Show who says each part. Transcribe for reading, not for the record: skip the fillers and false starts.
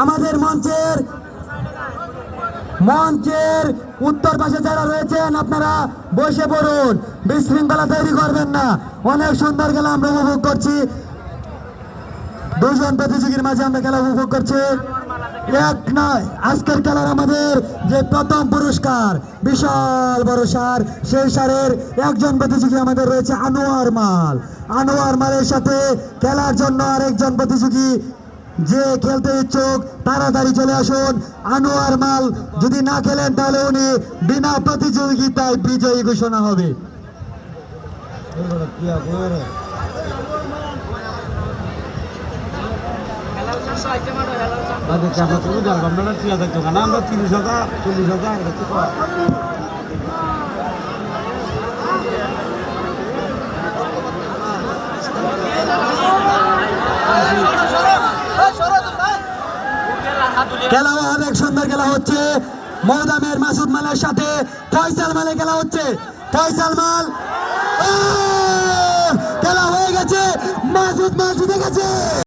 Speaker 1: আমাদের মঞ্চের উত্তর পাশে যারা রয়েছেন আপনারা বসে পড়ুন, বিশৃঙ্খলা তৈরি করবেন না। অনেক সুন্দর খেলা আমরা উপভোগ করছি, দুজন প্রতিযোগীর মাঝে আমরা খেলা উপভোগ করছি। এক নয়, আজকের খেলার আমাদের যে প্রথম পুরস্কার বিশাল বড় সার, সেই সারের একজন প্রতিযোগী আমাদের রয়েছে আনোয়ার মালের সাথে খেলার জন্য আরেকজন প্রতিযোগী যে খেলতে ইচ্ছুক তাড়াতাড়ি চলে আসুন। আনোয়ার মাল যদি না খেলেন তাহলে উনি বিনা প্রতিযোগিতায় বিজয়ী ঘোষণা হবে। খেলা অনেক সুন্দর খেলা হচ্ছে, মৌদামের মাসুদ মালের সাথে ফয়সাল মালের খেলা হচ্ছে। ফয়সাল মাল খেলা হয়ে গেছে, মাসুদ মাল জিতে গেছে।